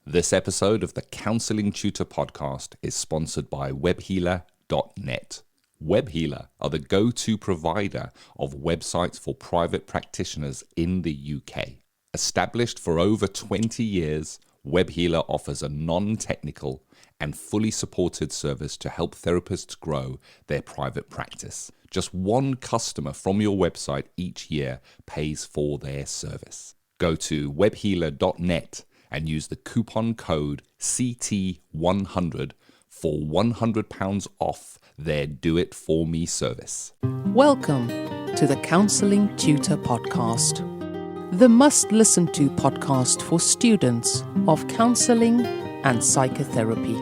This episode of the Counselling Tutor Podcast is sponsored by webhealer.net. Webhealer are the go-to provider of websites for private practitioners in the UK. Established for over 20 years, Webhealer offers a non-technical and fully supported service to help therapists grow their private practice. Just one customer from your website each year pays for their service. Go to webhealer.net and use the coupon code CT100 for £100 off their Do It For Me service. Welcome to the Counselling Tutor Podcast, the must-listen-to podcast for students of counselling and psychotherapy.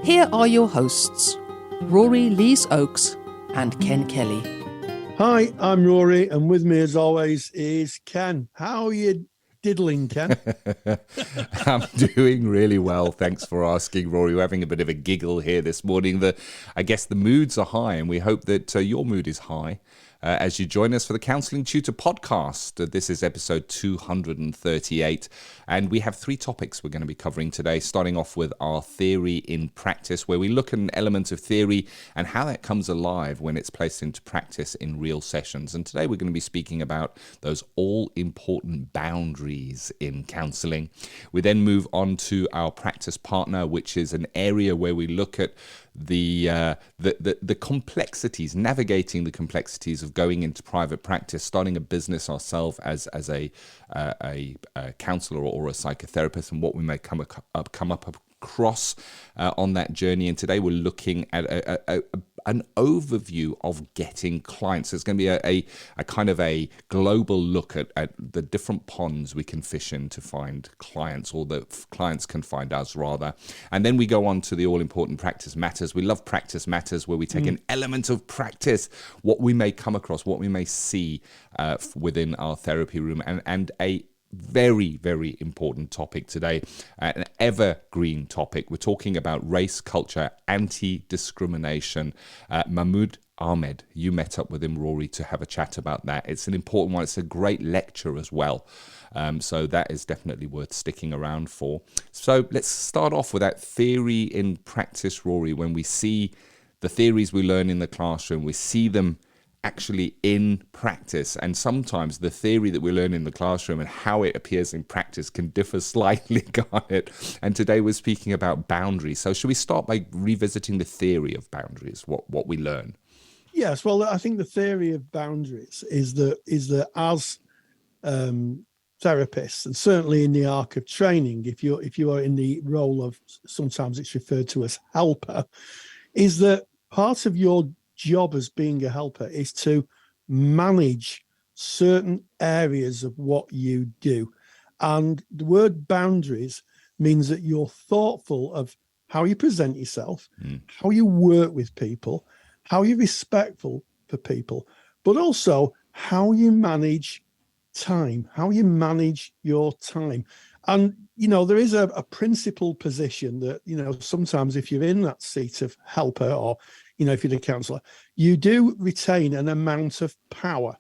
Here are your hosts, Rory Lees-Oakes and Ken Kelly. Hi, I'm Rory, and with me as always is Ken. How are you diddling, Ken? I'm doing really well. Thanks for asking, Rory. We're having a bit of a giggle here this morning. I guess the moods are high, and we hope that your mood is high as you join us for the Counselling Tutor Podcast. This is episode 238, and we have three topics we're going to be covering today, starting off with our theory in practice, where we look at an element of theory and how that comes alive when it's placed into practice in real sessions. And today we're going to be speaking about those all-important boundaries in counselling. We then move on to our practice partner, which is an area where we look at the complexities, navigating the complexities of going into private practice, starting a business ourselves as a counsellor or a psychotherapist, and what we may come up across on that journey. And today we're looking at an overview of getting clients. There's going to be a kind of a global look at the different ponds we can fish in to find clients, or the clients can find us rather. And then we go on to the all-important practice matters. We love practice matters, where we take an element of practice, what we may come across, what we may see within our therapy room, and a very, very important topic today, an evergreen topic. We're talking about race, culture, anti-discrimination. Mamood Ahmad, you met up with him, Rory, to have a chat about that. It's an important one. It's a great lecture as well. So that is definitely worth sticking around for. So let's start off with that theory in practice, Rory. When we see the theories we learn in the classroom, we see them actually in practice, and sometimes the theory that we learn in the classroom and how it appears in practice can differ slightly, can't it? And today we're speaking about boundaries. So should we start by revisiting the theory of boundaries, what we learn? Yes, well, I think the theory of boundaries is that as therapists, and certainly in the arc of training, if you are in the role of, sometimes it's referred to as helper, is that part of your job as being a helper is to manage certain areas of what you do. And the word boundaries means that you're thoughtful of how you present yourself, how you work with people, how you're respectful for people, but also how you manage time, how you manage your time. And, there is a principled position that, sometimes if you're in that seat of helper, or if you're the counsellor, you do retain an amount of power.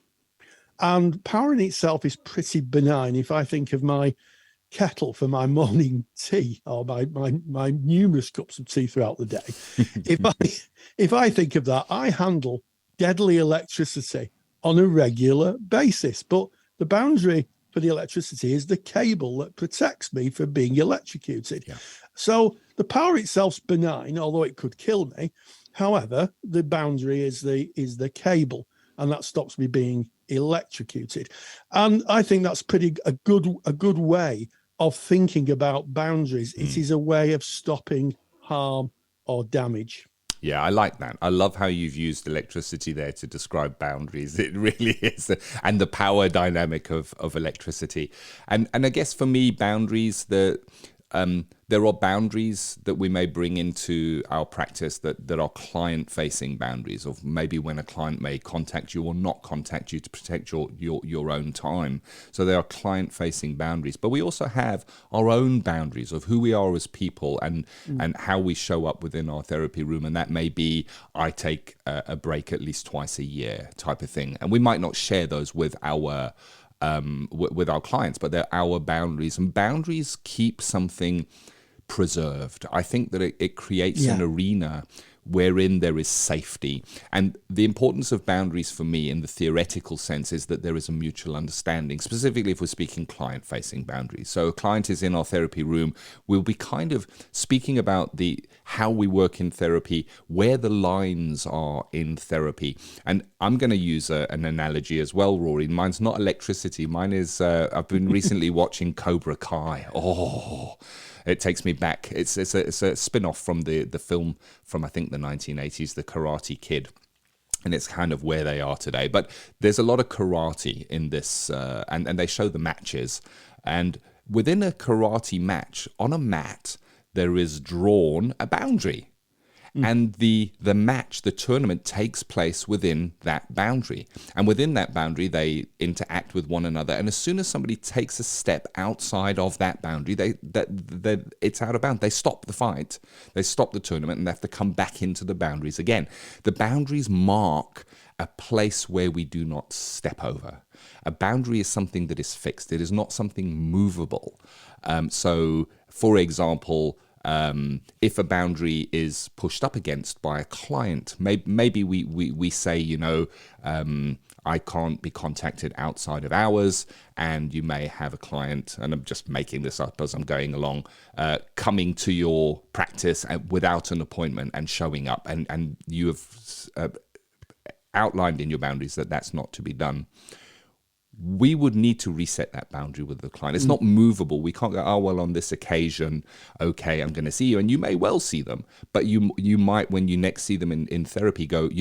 And power in itself is pretty benign. If I think of my kettle for my morning tea, or my numerous cups of tea throughout the day, if I think of that, I handle deadly electricity on a regular basis. But the boundary for the electricity is the cable that protects me from being electrocuted. Yeah. So the power itself's benign, although it could kill me. However, the boundary is the cable, and that stops me being electrocuted. And I think that's a good way of thinking about boundaries. It is a way of stopping harm or damage. Yeah, I like that. I love how you've used electricity there to describe boundaries. It really is. And the power dynamic of electricity. And I guess for me, boundaries, there are boundaries that we may bring into our practice that are client-facing boundaries, of maybe when a client may contact you or not contact you to protect your own time. So there are client-facing boundaries. But we also have our own boundaries of who we are as people and how we show up within our therapy room. And that may be, I take a break at least twice a year type of thing. And we might not share those with our with our clients, but they're our boundaries, and boundaries keep something preserved. I think that it creates an arena wherein there is safety. And the importance of boundaries for me in the theoretical sense is that there is a mutual understanding, specifically if we're speaking client-facing boundaries. So a client is in our therapy room, we'll be kind of speaking about how we work in therapy, where the lines are in therapy. And I'm going to use an analogy as well, Rory. Mine's not electricity. Mine is, I've been recently watching Cobra Kai. It takes me back. It's a spin-off from the film from, I think, the 1980s, The Karate Kid. And it's kind of where they are today. But there's a lot of karate in this, and they show the matches. And within a karate match, on a mat, there is drawn a boundary. And the match, the tournament, takes place within that boundary. And within that boundary, they interact with one another. And as soon as somebody takes a step outside of that boundary, it's out of bounds. They stop the fight, they stop the tournament, and they have to come back into the boundaries again. The boundaries mark a place where we do not step over. A boundary is something that is fixed. It is not something movable. So, for example, if a boundary is pushed up against by a client, maybe we say, I can't be contacted outside of hours, and you may have a client, and I'm just making this up as I'm going along, coming to your practice without an appointment and showing up, and you have outlined in your boundaries that that's not to be done. We would need to reset that boundary with the client. It's not movable. We can't go, on this occasion, okay, I'm going to see you. And you may well see them, but you might, when you next see them in therapy, go,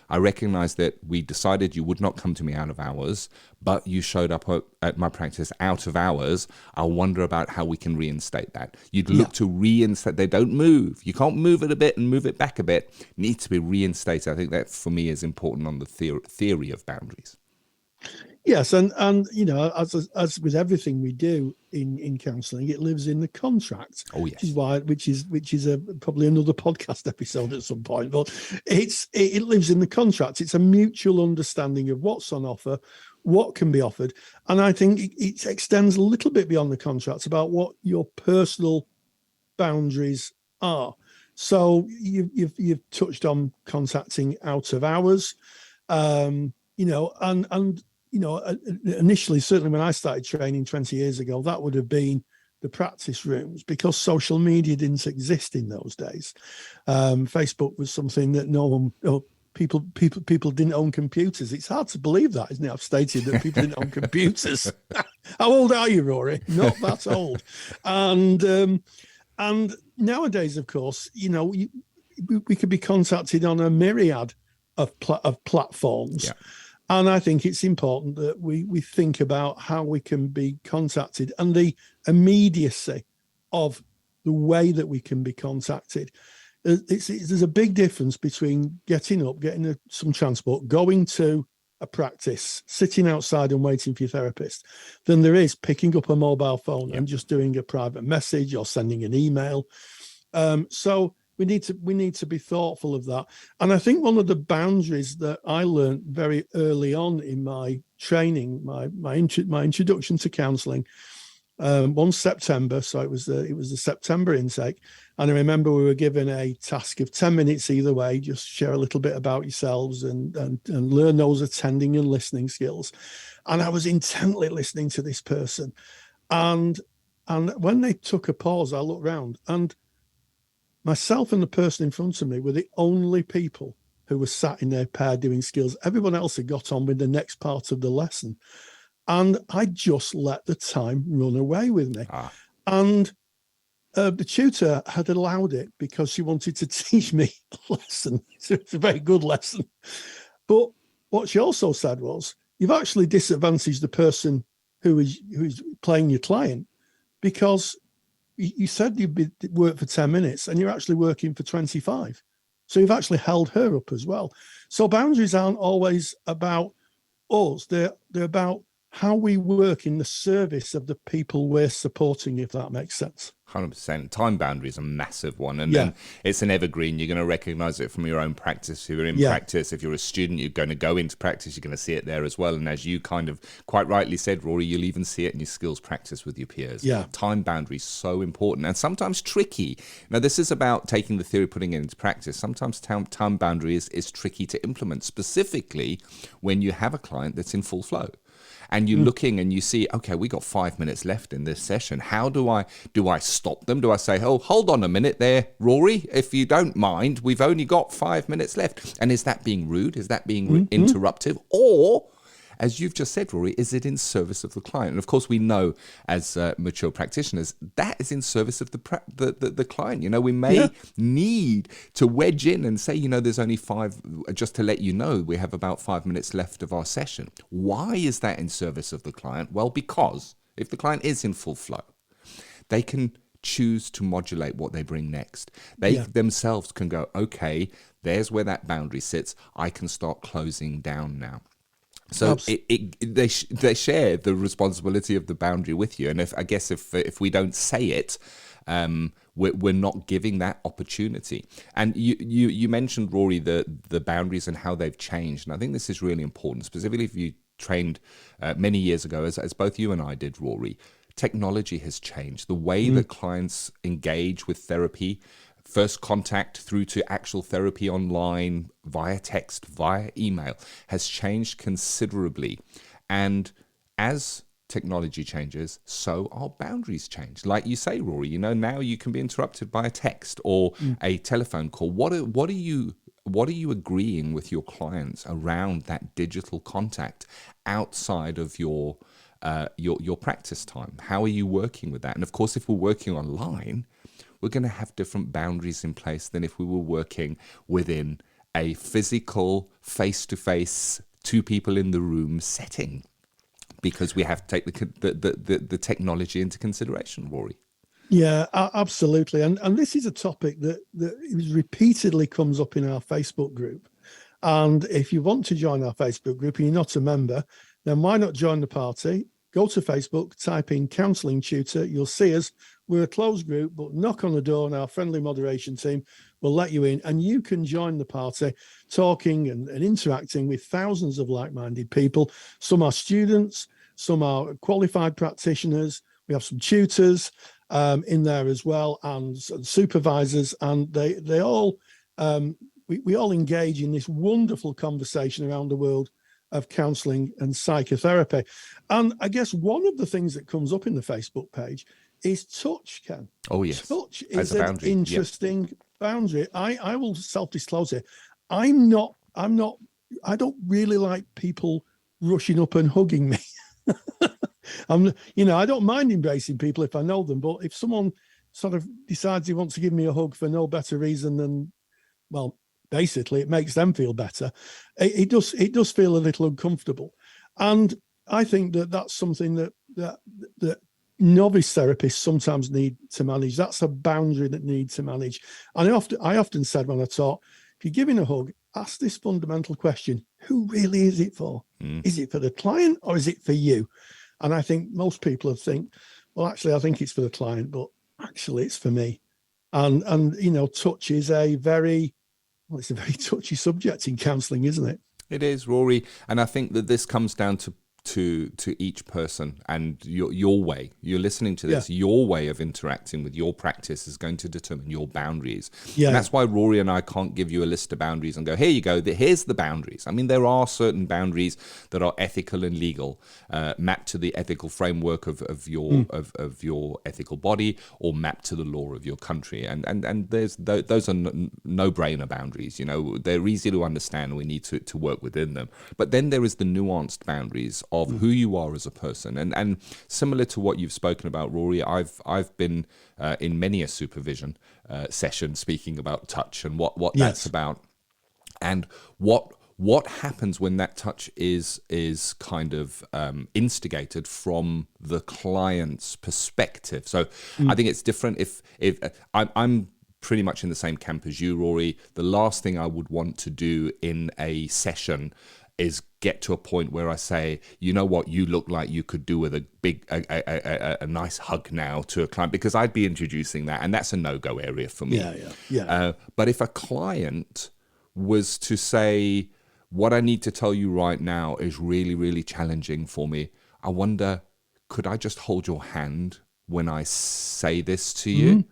I recognize that we decided you would not come to me out of hours, but you showed up at my practice out of hours. I'll wonder about how we can reinstate that. You'd look to reinstate. They don't move. You can't move it a bit and move it back a bit. It needs to be reinstated. I think that, for me, is important on the theory of boundaries. Yes, and as with everything we do in counselling, it lives in the contract. Oh yes, which is probably another podcast episode at some point. But it lives in the contract. It's a mutual understanding of what's on offer, what can be offered, and I think it extends a little bit beyond the contract about what your personal boundaries are. So you've touched on contacting out of hours, initially, certainly when I started training 20 years ago, that would have been the practice rooms, because social media didn't exist in those days. Facebook was something that people didn't own computers. It's hard to believe that, isn't it? I've stated that people didn't own computers. How old are you, Rory? Not that old. And nowadays, of course, we could be contacted on a myriad of platforms. Yeah. And I think it's important that we think about how we can be contacted and the immediacy of the way that we can be contacted. There's a big difference between getting up, getting some transport, going to a practice, sitting outside and waiting for your therapist, than there is picking up a mobile phone and just doing a private message or sending an email. So we need to be thoughtful of that. And I think one of the boundaries that I learned very early on in my training, my introduction to counselling, one September, so it was the September intake, and I remember we were given a task of 10 minutes either way, just share a little bit about yourselves and learn those attending and listening skills. And I was intently listening to this person, and when they took a pause, I looked round, and myself and the person in front of me were the only people who were sat in their pair doing skills. Everyone else had got on with the next part of the lesson. And I just let the time run away with me. And the tutor had allowed it because she wanted to teach me a lesson. So it's a very good lesson. But what she also said was, you've actually disadvantaged the person who's playing your client, because you said you'd work for 10 minutes and you're actually working for 25. So you've actually held her up as well. So boundaries aren't always about us. They're about how we work in the service of the people we're supporting, if that makes sense. 100%. Time boundary is a massive one, and it's an evergreen. You're going to recognize it from your own practice. If you're in practice, if you're a student, you're going to go into practice, you're going to see it there as well. And as you kind of quite rightly said, Rory, you'll even see it in your skills practice with your peers. Time boundary is so important and sometimes tricky. Now, this is about taking the theory, putting it into practice. Sometimes time boundary is tricky to implement, specifically when you have a client that's in full flow. And you're looking and you see, okay, we got 5 minutes left in this session. How do I stop them? Do I say, oh, hold on a minute there, Rory, if you don't mind, we've only got 5 minutes left. And is that being rude? Is that being interruptive? Or, as you've just said, Rory, is it in service of the client? And of course, we know as mature practitioners, that is in service of the client. You know, we may need to wedge in and say, you know, there's only just to let you know, we have about 5 minutes left of our session. Why is that in service of the client? Well, because if the client is in full flow, they can choose to modulate what they bring next. They themselves can go, okay, there's where that boundary sits. I can start closing down now. So they share the responsibility of the boundary with you, and if we don't say it, we're not giving that opportunity. And you mentioned, Rory, the boundaries and how they've changed, and I think this is really important, specifically if you trained many years ago, as both you and I did, Rory. Technology has changed the way that clients engage with therapy. First contact through to actual therapy online, via text, via email, has changed considerably. And as technology changes, so our boundaries change. Like you say, Rory, you know, now you can be interrupted by a text or a telephone call. What are you agreeing with your clients around that digital contact outside of your practice time? How are you working with that? And of course, if we're working online, we're going to have different boundaries in place than if we were working within a physical, face-to-face, two people in the room setting, because we have to take the technology into consideration, Rory. Yeah, absolutely. And this is a topic that repeatedly comes up in our Facebook group. And if you want to join our Facebook group and you're not a member, then why not join the party? Go to Facebook, type in Counselling Tutor. You'll see us. We're a closed group, but knock on the door and our friendly moderation team will let you in, and you can join the party, talking and interacting with thousands of like-minded people. Some are students, some are qualified practitioners. We have some tutors in there as well, and supervisors, and they all we all engage in this wonderful conversation around the world of counselling and psychotherapy. And I guess one of the things that comes up in the Facebook page is touch, Ken. Oh, yes. Touch is an interesting boundary. I will self-disclose it. I don't really like people rushing up and hugging me. I don't mind embracing people if I know them, but if someone sort of decides he wants to give me a hug for no better reason than, well, basically it makes them feel better, it does feel a little uncomfortable. And I think that's something that novice therapists sometimes need to manage. That's a boundary that needs to manage. And I often said when I taught, if you're giving a hug, ask this fundamental question: who really is it for? Is it for the client or is it for you? And I think most people think, well, actually, I think it's for the client, but actually it's for me. And touch is a very touchy subject in counselling, isn't it? It is, Rory. And I think that this comes down to each person and your way. You're listening to this. Your way of interacting with your practice is going to determine your boundaries. Yeah. And that's why Rory and I can't give you a list of boundaries and go, here you go, here's the boundaries. I mean, there are certain boundaries that are ethical and legal, mapped to the ethical framework of your ethical body, or mapped to the law of your country. And those are no-brainer boundaries. You know, they're easy to understand and we need to work within them. But then there is the nuanced boundaries of who you are as a person. And similar to what you've spoken about, Rory, I've been in many a supervision session speaking about touch and what that's about, and what happens when that touch is kind of instigated from the client's perspective. So I think it's different if I'm pretty much in the same camp as you, Rory. The last thing I would want to do in a session is get to a point where I say, you know what, you look like you could do with a nice hug now to a client, because I'd be introducing that, and that's a no-go area for me. But if a client was to say, what I need to tell you right now is really, really challenging for me, I wonder, could I just hold your hand when I say this to you?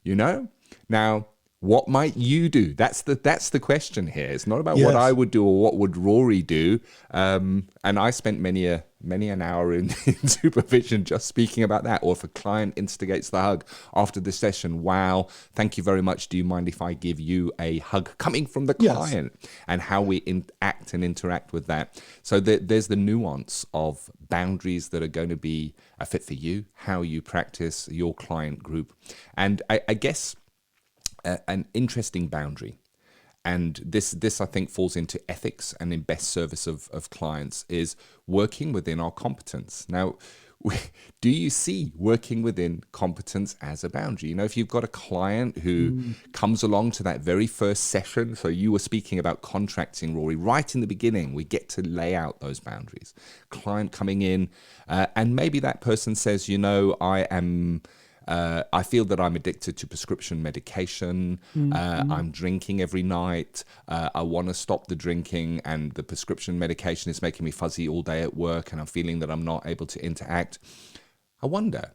You know? Now, what might you do? That's the question here. It's not about what I would do or what would Rory do. And I spent many an hour in supervision just speaking about that. Or if a client instigates the hug after the session, wow, thank you very much. Do you mind if I give you a hug? Coming from the client, and how we act and interact with that. So there's the nuance of boundaries that are going to be a fit for you, how you practice your client group. And I guess an interesting boundary, and this I think falls into ethics and in best service of clients, is working within our competence. Now, do you see working within competence as a boundary? You know, if you've got a client who comes along to that very first session, so you were speaking about contracting, Rory, right in the beginning, we get to lay out those boundaries. Client coming in, and maybe that person says, you know, I feel that I'm addicted to prescription medication. I'm drinking every night. I want to stop the drinking, and the prescription medication is making me fuzzy all day at work, and I'm feeling that I'm not able to interact. I wonder,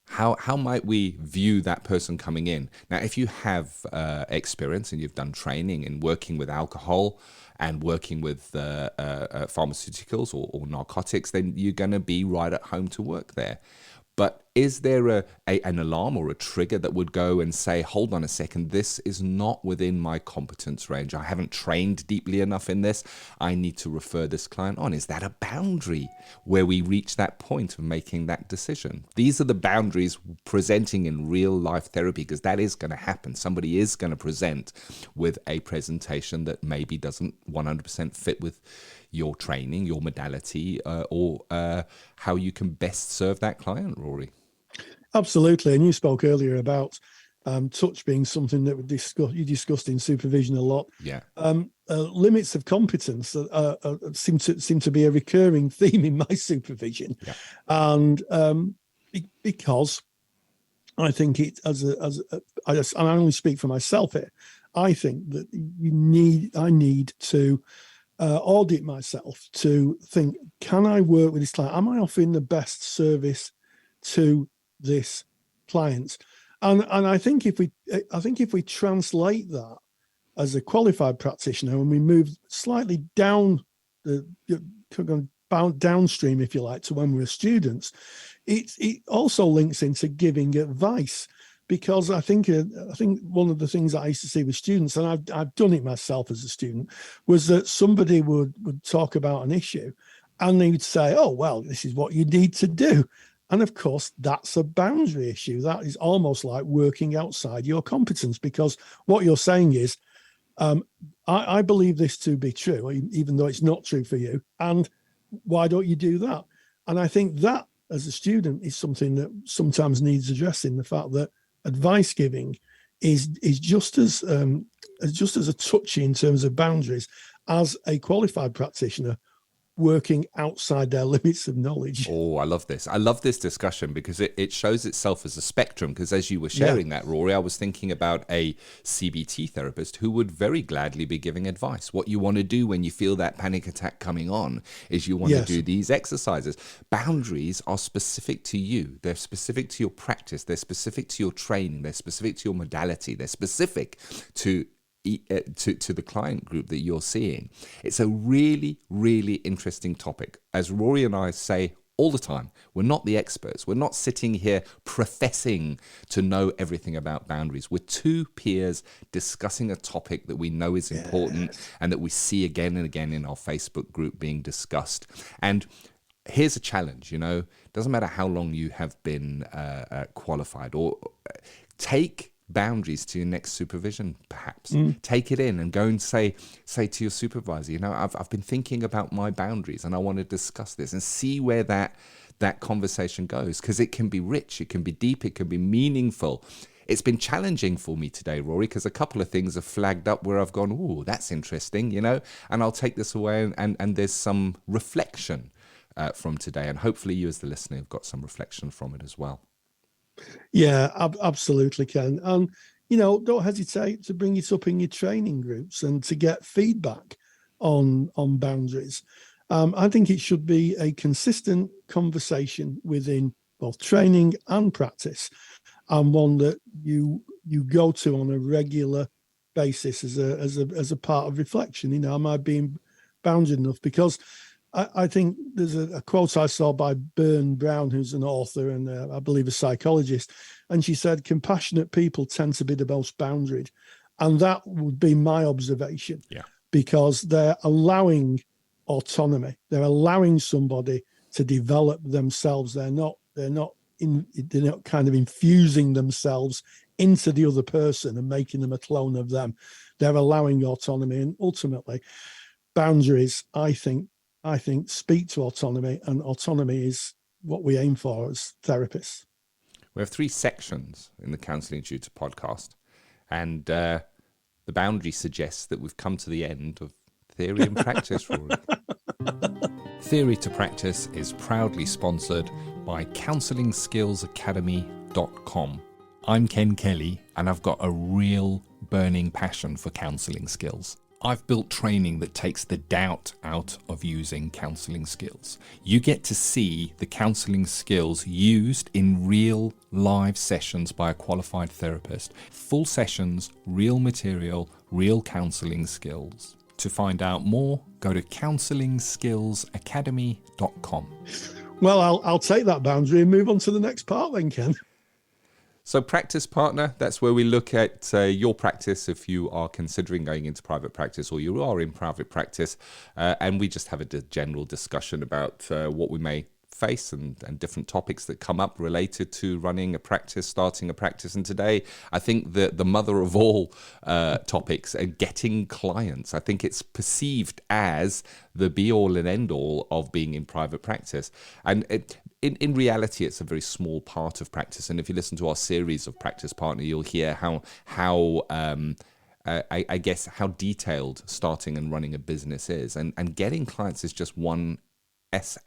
how might we view that person coming in? Now, if you have experience and you've done training in working with alcohol and working with pharmaceuticals or narcotics, then you're going to be right at home to work there. But is there an alarm or a trigger that would go and say, hold on a second, this is not within my competence range. I haven't trained deeply enough in this. I need to refer this client on. Is that a boundary where we reach that point of making that decision? These are the boundaries presenting in real life therapy, because that is going to happen. Somebody is going to present with a presentation that maybe doesn't 100% fit with your training, your modality, or how you can best serve that client, Rory. Absolutely. And you spoke earlier about touch being something that you discussed in supervision a lot. Yeah. Limits of competence seem to be a recurring theme in my supervision. Yeah. And because I think it, I only speak for myself here, I think that I need to audit myself to think, can I work with this client? Am I offering the best service to this client? And I think if we translate that as a qualified practitioner, and we move slightly down downstream, if you like, to when we're students, it also links into giving advice. Because I think one of the things I used to see with students, and I've done it myself as a student, was that somebody would talk about an issue, and they would say, "Oh, well, this is what you need to do." And of course, that's a boundary issue. That is almost like working outside your competence, because what you're saying is, I believe this to be true, even though it's not true for you. And why don't you do that? And I think that, as a student, is something that sometimes needs addressing. The fact that advice giving is just as a touchy in terms of boundaries as a qualified practitioner working outside their limits of knowledge. Oh, I love this. I love this discussion because it shows itself as a spectrum. Because as you were sharing that, Rory, I was thinking about a CBT therapist who would very gladly be giving advice. What you want to do when you feel that panic attack coming on is you want to do these exercises. Boundaries are specific to you. They're specific to your practice. They're specific to your training. They're specific to your modality. They're specific to the client group that you're seeing. It's a really, really interesting topic. As Rory and I say all the time, we're not the experts. We're not sitting here professing to know everything about boundaries. We're two peers discussing a topic that we know is important and that we see again and again in our Facebook group being discussed. And here's a challenge, it doesn't matter how long you have been qualified, or take boundaries to your next supervision, perhaps. Take it in and go and say to your supervisor, I've been thinking about my boundaries and I want to discuss this, and see where that conversation goes, because it can be rich, it can be deep, it can be meaningful. it's been challenging for me today, Rory, because a couple of things have flagged up where I've gone, oh, that's interesting, and I'll take this away and there's some reflection from today. And hopefully you as the listener have got some reflection from it as well. Yeah, absolutely, Ken. And, don't hesitate to bring it up in your training groups and to get feedback on boundaries. I think it should be a consistent conversation within both training and practice, and one that you go to on a regular basis as a part of reflection. Am I being bounded enough? Because I think there's a quote I saw by Byrne Brown, who's an author and I believe a psychologist, and she said, compassionate people tend to be the most boundaried. And that would be my observation. Yeah. Because they're allowing autonomy. They're allowing somebody to develop themselves. They're not kind of infusing themselves into the other person and making them a clone of them. They're allowing autonomy, and ultimately boundaries, I think speak to autonomy, and autonomy is what we aim for as therapists. We have 3 sections in the Counselling Tutor podcast, and the boundary suggests that we've come to the end of theory and practice, Rory. Theory to Practice is proudly sponsored by CounsellingSkillsAcademy.com. I'm Ken Kelly, and I've got a real burning passion for counselling skills. I've built training that takes the doubt out of using counselling skills. You get to see the counselling skills used in real live sessions by a qualified therapist. Full sessions, real material, real counselling skills. To find out more, go to CounsellingSkillsAcademy.com. Well, I'll take that boundary and move on to the next part then, Ken. So Practice Partner, that's where we look at your practice if you are considering going into private practice or you are in private practice. And we just have a general discussion about what we may face and different topics that come up related to running a practice, starting a practice. And today, I think that the mother of all topics are getting clients. I think it's perceived as the be-all and end-all of being in private practice. And in reality, it's a very small part of practice. And if you listen to our series of Practice Partner, you'll hear how I guess how detailed starting and running a business is. And getting clients is just one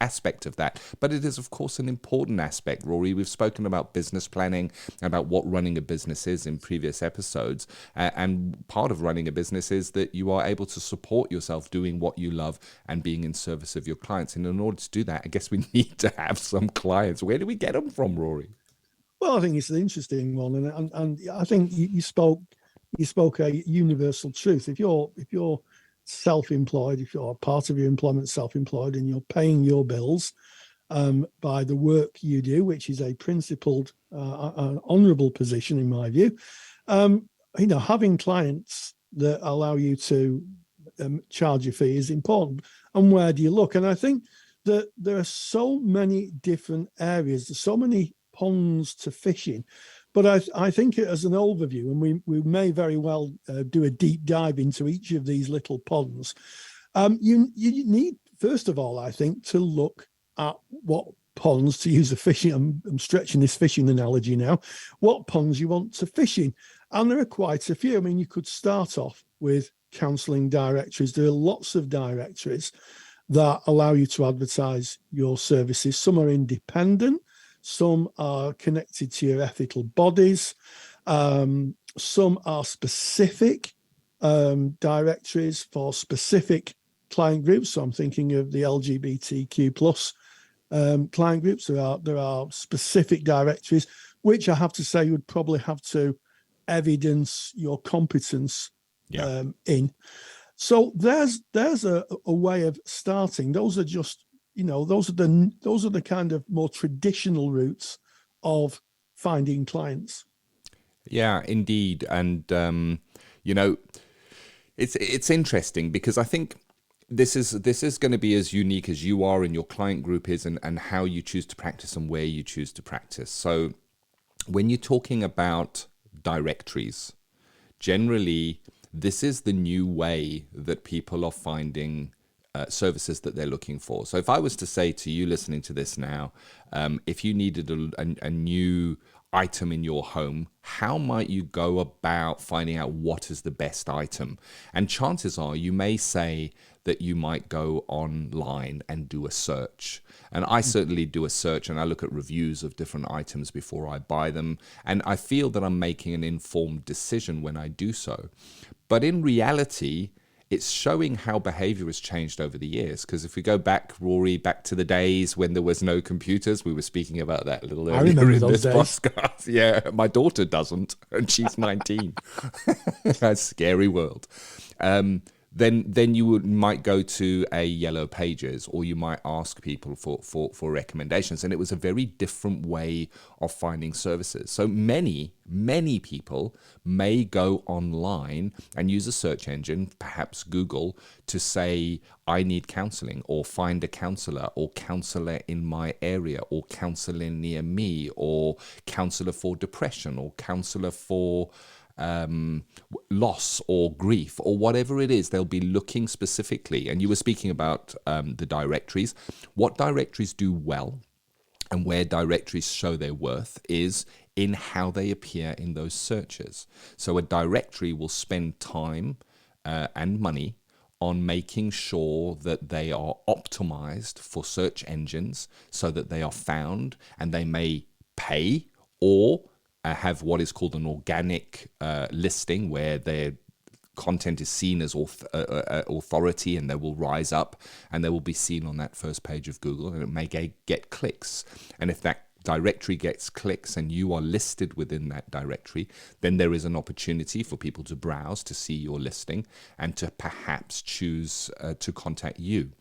aspect of that, but it is of course an important aspect. Rory, we've spoken about business planning, about what running a business is in previous episodes, and part of running a business is that you are able to support yourself doing what you love and being in service of your clients. And in order to do that, I guess we need to have some clients. Where do we get them from, Rory? Well, I think it's an interesting one, and I think you spoke a universal truth. If you're self-employed, if you're part of your employment self-employed and you're paying your bills by the work you do, which is a principled, honourable position in my view, having clients that allow you to charge your fee is important. And where do you look? And I think that there are so many different areas, there's so many ponds to fish in. But I think as an overview, and we may very well do a deep dive into each of these little ponds, you need, first of all, I think, to look at what ponds, to use a fishing, I'm stretching this fishing analogy now, what ponds you want to fish in. And there are quite a few. I mean, you could start off with counselling directories. There are lots of directories that allow you to advertise your services. Some are independent. Some are connected to your ethical bodies. Some are specific directories for specific client groups. So I'm thinking of the LGBTQ plus client groups. There are specific directories, which I have to say would probably have to evidence your competence in. So there's a way of starting. Those are just, those are the kind of more traditional routes of finding clients. Yeah, indeed. And, it's interesting because I think this is going to be as unique as you are and your client group is and how you choose to practice and where you choose to practice. So when you're talking about directories, generally, this is the new way that people are finding services that they're looking for. So if I was to say to you listening to this now, if you needed a new item in your home, how might you go about finding out what is the best item? And chances are you may say that you might go online and do a search. And I certainly do a search and I look at reviews of different items before I buy them. And I feel that I'm making an informed decision when I do so. But in reality, it's showing how behavior has changed over the years. Because if we go back, Rory, back to the days when there was no computers, we were speaking about that a little earlier. I remember in those this days. podcast. Yeah, my daughter doesn't, and she's 19. A scary world. Then you might go to a Yellow Pages, or you might ask people for recommendations. And it was a very different way of finding services. So many people may go online and use a search engine, perhaps Google, to say, I need counseling, or find a counselor, or counselor in my area, or counselor near me, or counselor for depression, or counselor for loss or grief, or whatever it is. They'll be looking specifically. And you were speaking about the directories. What directories do well and where directories show their worth is in how they appear in those searches. So a directory will spend time and money on making sure that they are optimized for search engines so that they are found, and they may pay or have what is called an organic listing, where their content is seen as authority, and they will rise up and they will be seen on that first page of Google, and it may get clicks. And if that directory gets clicks and you are listed within that directory, then there is an opportunity for people to browse to see your listing and to perhaps choose to contact you.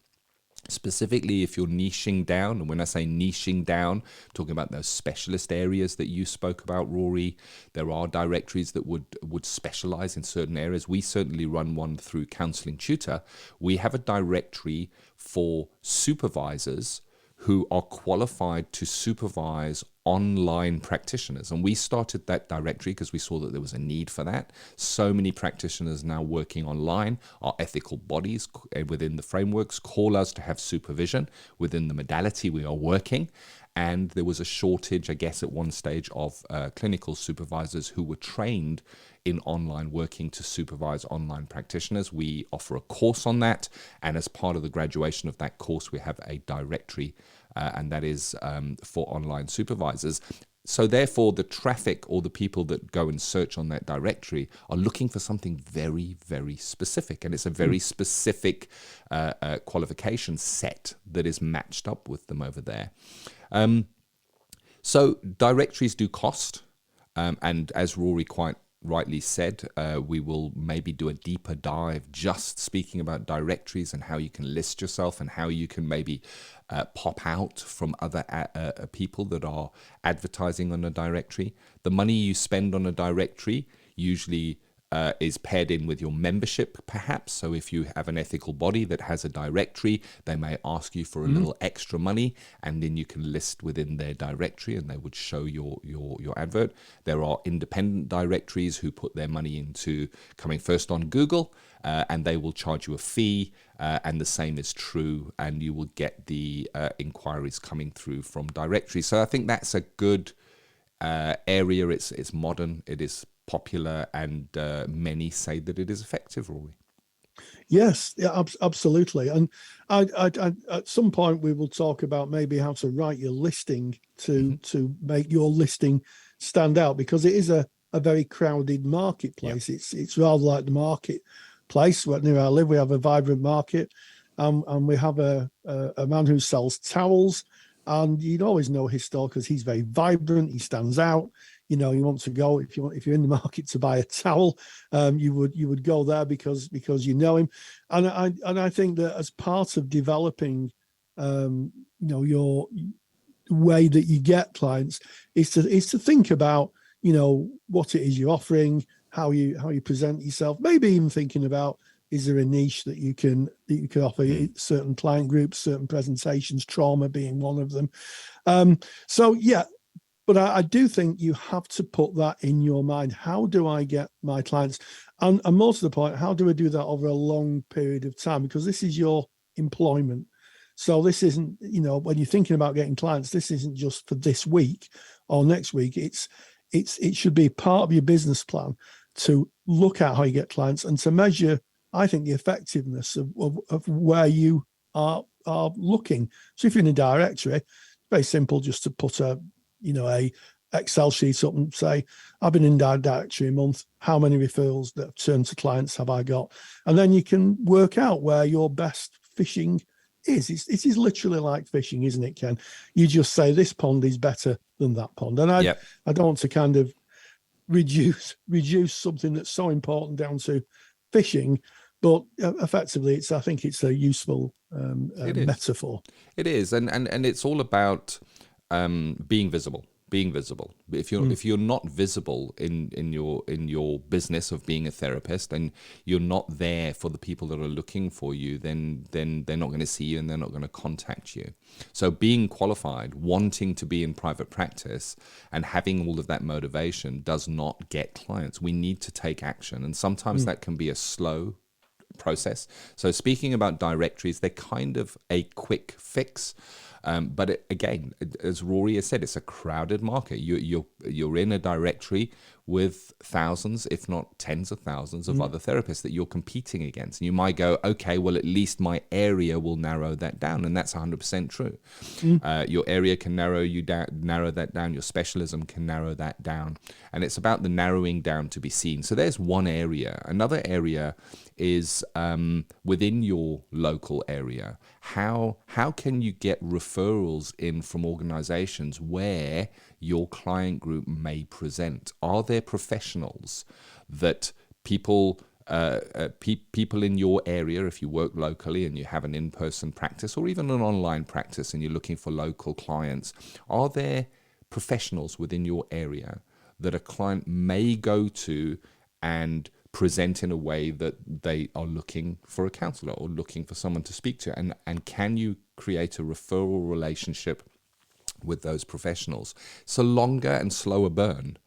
Specifically, if you're niching down, and when I say niching down, I'm talking about those specialist areas that you spoke about, Rory. There are directories that would specialize in certain areas. We certainly run one through Counselling Tutor. We have a directory for supervisors who are qualified to supervise online practitioners. And we started that directory because we saw that there was a need for that. So many practitioners now working online. Our ethical bodies within the frameworks call us to have supervision within the modality we are working. And there was a shortage, I guess, at one stage of clinical supervisors who were trained in online working to supervise online practitioners. We offer a course on that. And as part of the graduation of that course, we have a directory, and that is for online supervisors. So therefore, the traffic, or the people that go and search on that directory, are looking for something very, very specific. And it's a very specific qualification set that is matched up with them over there. So directories do cost. And as Rory quite rightly said, we will maybe do a deeper dive just speaking about directories and how you can list yourself and how you can maybe pop out from other people that are advertising on a directory. The money you spend on a directory usually is paired in with your membership, perhaps. So if you have an ethical body that has a directory, they may ask you for a little extra money, and then you can list within their directory and they would show your advert. There are independent directories who put their money into coming first on Google, and they will charge you a fee, and the same is true, and you will get the inquiries coming through from directories. So I think that's a good area. It's modern, it is popular, and many say that it is effective, Rory. Yes, yeah, absolutely. And I at some point we will talk about maybe how to write your listing to make your listing stand out, because it is a very crowded marketplace. Yep. It's rather like the marketplace. Near I live, we have a vibrant market, and we have a man who sells towels, and you'd always know his store because he's very vibrant. He stands out. You know, you want to go if you're in the market to buy a towel, you would go there because you know him, and I think that as part of developing, your way that you get clients is to think about what it is you're offering, how you present yourself, maybe even thinking about, is there a niche that you can offer certain client groups, certain presentations, trauma being one of them. So yeah. But I do think you have to put that in your mind. How do I get my clients? And more to the point, how do I do that over a long period of time? Because this is your employment. So this isn't, when you're thinking about getting clients, this isn't just for this week or next week. It should be part of your business plan to look at how you get clients and to measure, I think, the effectiveness of where you are looking. So if you're in a directory, it's very simple just to put a Excel sheet up and say, I've been in that directory a month. How many referrals that have turned to clients have I got? And then you can work out where your best fishing is. It is literally like fishing, isn't it, Ken? You just say this pond is better than that pond. And I don't want to kind of reduce something that's so important down to fishing, but effectively, I think it's a useful metaphor. It is, and it's all about being visible. If you're not visible in your business of being a therapist, and you're not there for the people that are looking for you, then they're not going to see you and they're not going to contact you. So being qualified, wanting to be in private practice, and having all of that motivation does not get clients. We need to take action, and sometimes that can be a slow process. So speaking about directories, they're kind of a quick fix. But again, as Rory has said, it's a crowded market. You're in a directory with thousands, if not tens of thousands of other therapists that you're competing against. And you might go, okay, well, at least my area will narrow that down. And that's 100% true. Your area can narrow that down. Your specialism can narrow that down. And it's about the narrowing down to be seen. So there's one area. Another area is within your local area. How can you get referrals in from organizations where your client group may present? Are there professionals that people in your area, if you work locally and you have an in-person practice or even an online practice and you're looking for local clients, are there professionals within your area that a client may go to and present in a way that they are looking for a counselor or looking for someone to speak to? And can you create a referral relationship with those professionals? It's a longer and slower burn.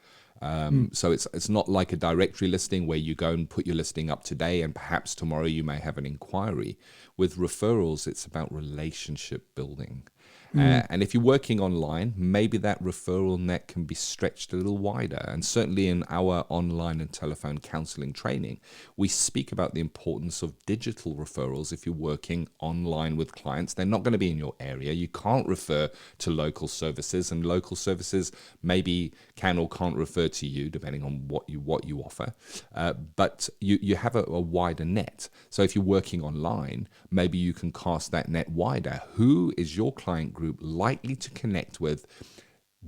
So it's not like a directory listing where you go and put your listing up today and perhaps tomorrow you may have an inquiry. With referrals, it's about relationship building. And if you're working online, maybe that referral net can be stretched a little wider. And certainly in our online and telephone counseling training, we speak about the importance of digital referrals. If you're working online with clients, they're not going to be in your area. You can't refer to local services, and local services maybe can or can't refer to you depending on what you offer. But you have a wider net. So if you're working online, maybe you can cast that net wider. Who is your client group likely to connect with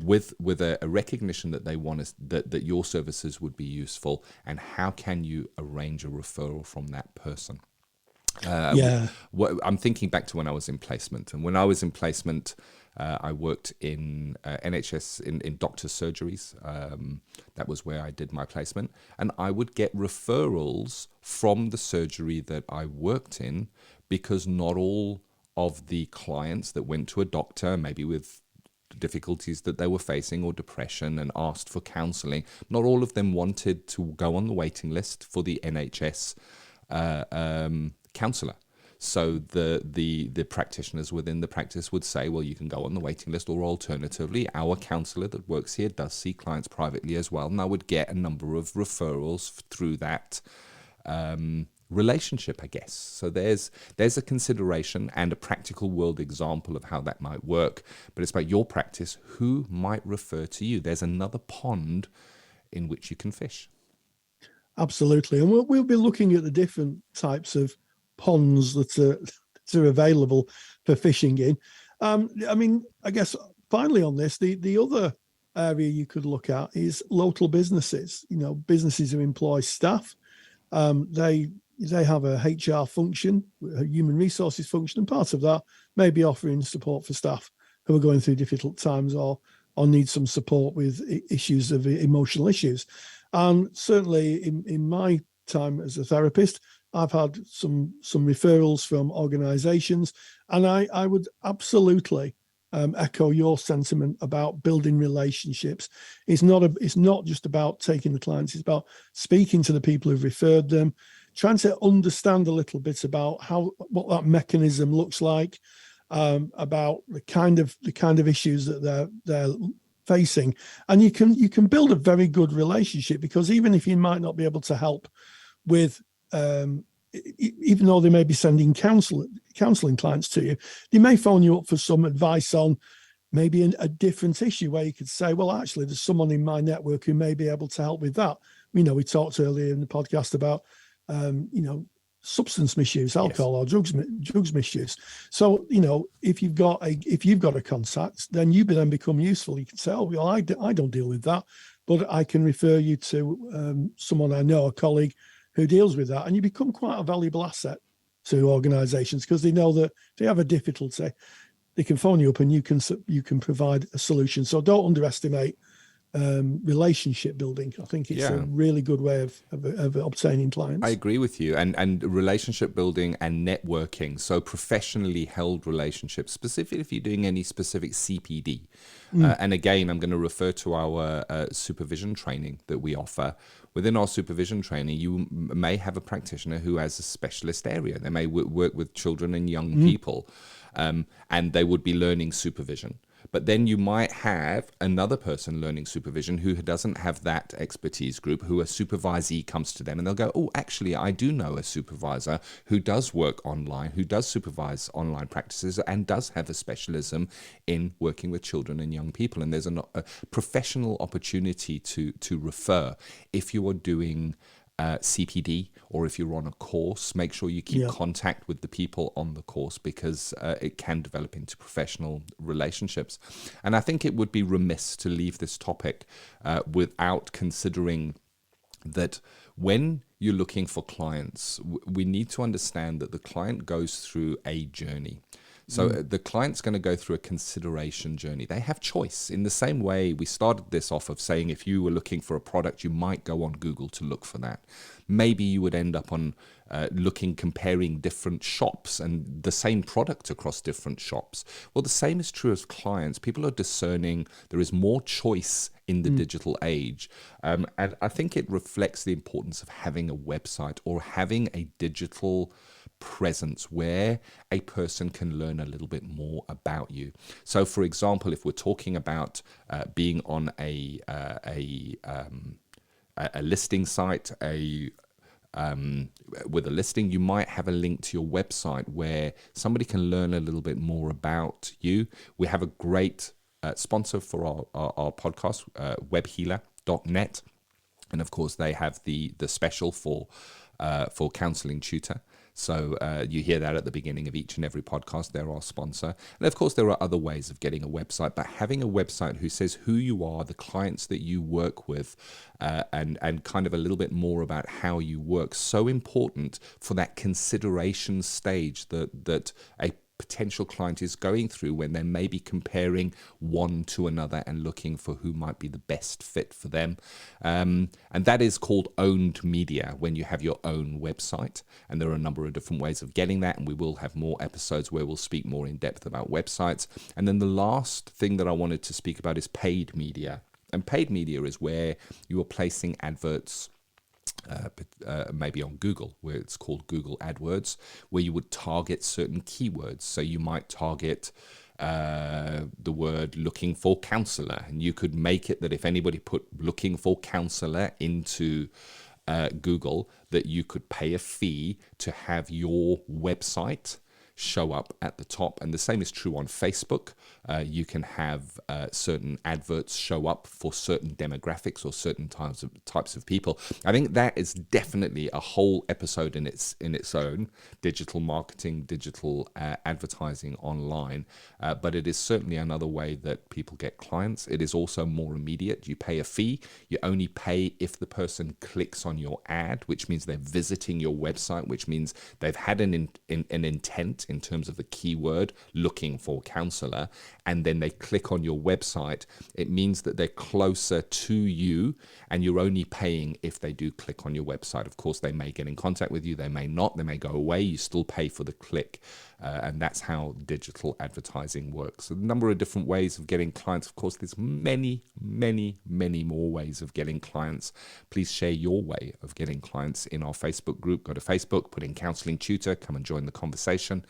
a recognition that they want that your services would be useful, and how can you arrange a referral from that person? I'm thinking back to when I was in placement, and when I was in placement, I worked in NHS in doctor's surgeries. That was where I did my placement, and I would get referrals from the surgery that I worked in, because not all of the clients that went to a doctor, maybe with difficulties that they were facing or depression, and asked for counselling, not all of them wanted to go on the waiting list for the NHS counsellor. So the practitioners within the practice would say, well, you can go on the waiting list, or alternatively, our counsellor that works here does see clients privately as well. And I would get a number of referrals through that relationship, I guess. So there's a consideration and a practical world example of how that might work. But it's about your practice. Who might refer to you? There's another pond in which you can fish. Absolutely. And we'll be looking at the different types of ponds that are available for fishing in. I guess finally on this, the other area you could look at is local businesses. Businesses who employ staff. They have a HR function, a human resources function, and part of that may be offering support for staff who are going through difficult times or need some support with issues of emotional issues. And certainly in my time as a therapist, I've had some referrals from organisations, and I would absolutely echo your sentiment about building relationships. It's not just about taking the clients; it's about speaking to the people who've referred them, trying to understand a little bit about what that mechanism looks like, about the kind of issues that they're facing, and you can build a very good relationship, because even if you might not be able to help with, even though they may be sending counselling clients to you, they may phone you up for some advice on maybe a different issue, where you could say, well, actually, there's someone in my network who may be able to help with that. We talked earlier in the podcast about, substance misuse, alcohol or drugs misuse. So, if you've got a contact, then you then become useful. You can say, oh, well, I don't deal with that, but I can refer you to someone I know, a colleague who deals with that. And you become quite a valuable asset to organizations, because they know that if they have a difficulty, they can phone you up and you can provide a solution. So don't underestimate relationship building. I think it's a really good way of obtaining clients. I agree with you. And relationship building and networking, so professionally held relationships, specifically if you're doing any specific CPD. And again, I'm going to refer to our supervision training that we offer. Within our supervision training, you may have a practitioner who has a specialist area. They may work with children and young people, and they would be learning supervision. But then you might have another person learning supervision who doesn't have that expertise group, who a supervisee comes to them and they'll go, oh, actually, I do know a supervisor who does work online, who does supervise online practices and does have a specialism in working with children and young people. And there's a professional opportunity to refer. If you are doing CPD, or if you're on a course, make sure you keep contact with the people on the course, because it can develop into professional relationships. And I think it would be remiss to leave this topic without considering that when you're looking for clients, we need to understand that the client goes through a journey. So the client's going to go through a consideration journey. They have choice. In the same way, we started this off of saying if you were looking for a product, you might go on Google to look for that. Maybe you would end up on comparing different shops and the same product across different shops. Well, the same is true as clients. People are discerning. There is more choice in the digital age. And I think it reflects the importance of having a website or having a digital presence where a person can learn a little bit more about you. So, for example, if we're talking about being on a listing site, with a listing, you might have a link to your website where somebody can learn a little bit more about you. We have a great sponsor for our podcast, webhealer.net, and of course they have the special for Counselling Tutor. So you hear that at the beginning of each and every podcast. They're our sponsor. And of course, there are other ways of getting a website, but having a website who says who you are, the clients that you work with, and kind of a little bit more about how you work, so important for that consideration stage that a potential client is going through when they may be comparing one to another and looking for who might be the best fit for them. And that is called owned media, when you have your own website. And there are a number of different ways of getting that. And we will have more episodes where we'll speak more in depth about websites. And then the last thing that I wanted to speak about is paid media. And paid media is where you are placing adverts maybe on Google, where it's called Google AdWords, where you would target certain keywords. So you might target the word looking for counselor, and you could make it that if anybody put looking for counselor into Google, that you could pay a fee to have your website show up at the top. And the same is true on Facebook. You can have certain adverts show up for certain demographics or certain types of people. I think that is definitely a whole episode in its own, digital marketing, digital advertising online. But it is certainly another way that people get clients. It is also more immediate. You pay a fee. You only pay if the person clicks on your ad, which means they're visiting your website, which means they've had an intent in terms of the keyword looking for counselor, and then they click on your website. It means that they're closer to you, and you're only paying if they do click on your website. Of course, they may get in contact with you, they may not, they may go away. You still pay for the click, and that's how digital advertising works. A number of different ways of getting clients. Of course, there's many, many, many more ways of getting clients. Please share your way of getting clients in our Facebook group. Go to Facebook, put in Counselling Tutor, come and join the conversation.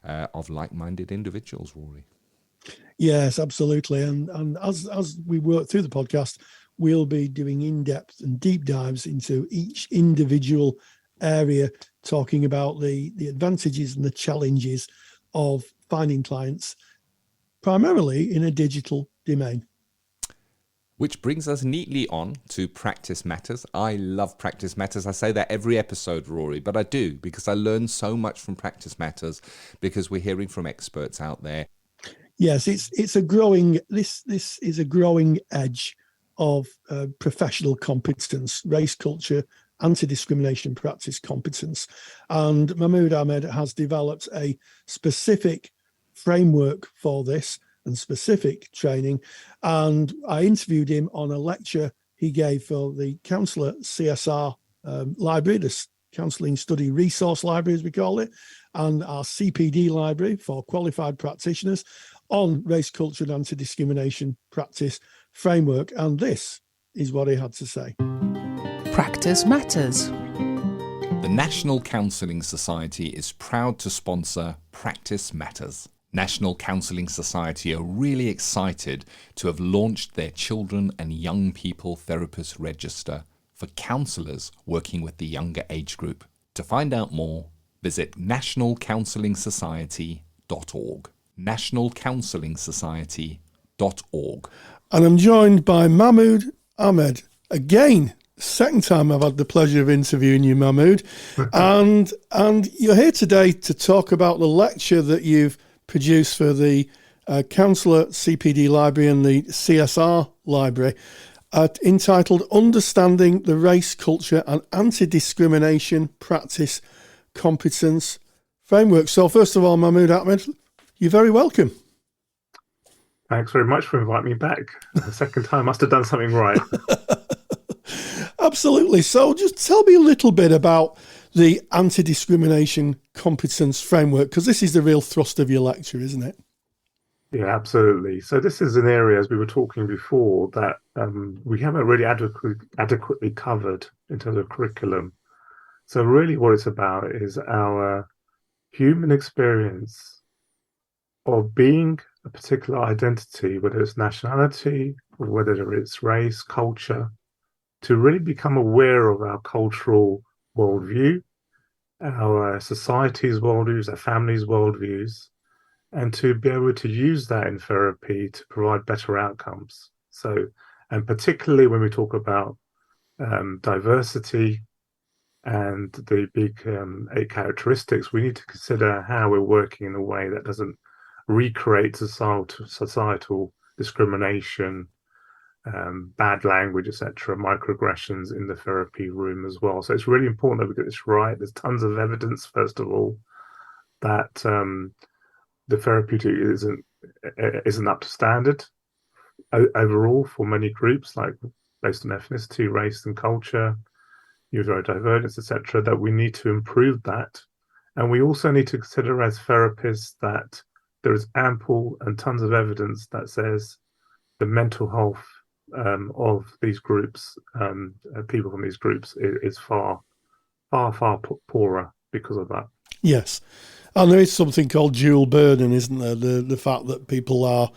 of like-minded individuals, Rory. Yes, absolutely. And as we work through the podcast, we'll be doing in-depth and deep dives into each individual area, talking about the advantages and the challenges of finding clients, primarily in a digital domain. Which brings us neatly on to Practice Matters. I love Practice Matters. I say that every episode, Rory, but I do, because I learn so much from Practice Matters, because we're hearing from experts out there. Yes, it's a growing, this is a growing edge of professional competence, race culture, anti-discrimination practice competence. And Mamood Ahmad has developed a specific framework for this and specific training. And I interviewed him on a lecture he gave for the Counsellor CSR library, the Counselling Study Resource Library, as we call it, and our CPD library for qualified practitioners on race, culture, and anti-discrimination practice framework. And this is what he had to say. Practice Matters. The National Counselling Society is proud to sponsor Practice Matters. National Counselling Society are really excited to have launched their Children and Young People Therapist Register for counsellors working with the younger age group. To find out more, visit nationalcounselingsociety.org. nationalcounselingsociety.org. And I'm joined by Mamood Ahmad. Again, second time I've had the pleasure of interviewing you, Mamood. and you're here today to talk about the lecture that you've produced for the Counsellor CPD Library and the CSR Library, entitled Understanding the Race, Culture and Anti-Discrimination Practice Competence Framework. So first of all, Mamood Ahmad, you're very welcome. Thanks very much for inviting me back. The second time, I must have done something right. Absolutely. So just tell me a little bit about the anti-discrimination competence framework, because this is the real thrust of your lecture, isn't it? Yeah, absolutely. So this is an area, as we were talking before, that we haven't really adequately covered in terms of curriculum. So really what it's about is our human experience of being a particular identity, whether it's nationality, or whether it's race, culture, to really become aware of our cultural worldview, our society's worldviews, our family's worldviews, and to be able to use that in therapy to provide better outcomes. So, and particularly when we talk about diversity and the big 8 characteristics, we need to consider how we're working in a way that doesn't recreate societal discrimination, bad language, etc., microaggressions in the therapy room as well. So it's really important that we get this right. There's tons of evidence, first of all, that the therapeutic isn't up to standard overall for many groups, like based on ethnicity, race, and culture, neurodivergence, etc. That we need to improve that, and we also need to consider as therapists that there is ample and tons of evidence that says the mental health of these groups, people from these groups, is far poorer because of that. Yes. And there is something called dual burden, isn't there? The fact that people are,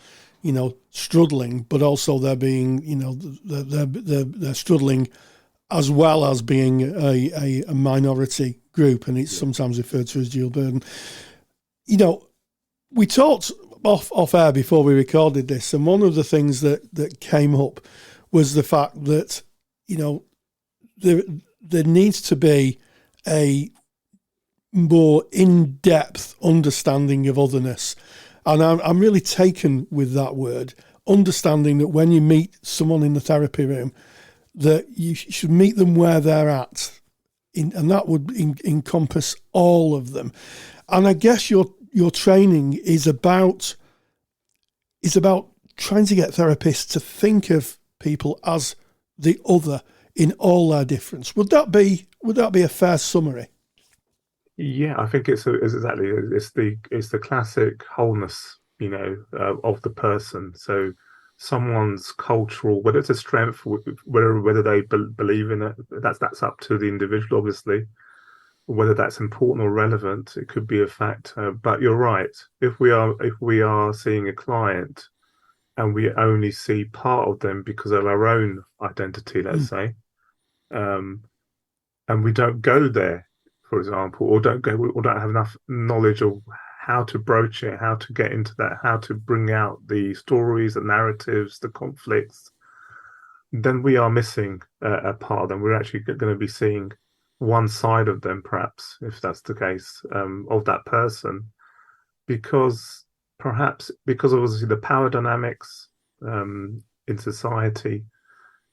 struggling, but also they're being, they're struggling as well as being a minority group, and it's sometimes referred to as dual burden. We talked off air before we recorded this, and one of the things that came up was the fact that, there needs to be a more in-depth understanding of otherness. And I'm really taken with that word, understanding that when you meet someone in the therapy room, that you should meet them where they're at. And that would encompass all of them. And I guess your training is about trying to get therapists to think of people as the other in all their difference. Would that be a fair summary? Yeah, I think it's the classic wholeness, of the person. So someone's cultural, whether it's a strength, whether they believe in it, that's up to the individual, obviously, whether that's important or relevant, it could be a factor. But you're right. If we are seeing a client and we only see part of them because of our own identity, let's say, and we don't go there, for example, or don't have enough knowledge of how to broach it, how to get into that, how to bring out the stories, the narratives, the conflicts, then we are missing a part of them. We're actually going to be seeing one side of them, perhaps, if that's the case, of that person, because obviously the power dynamics in society,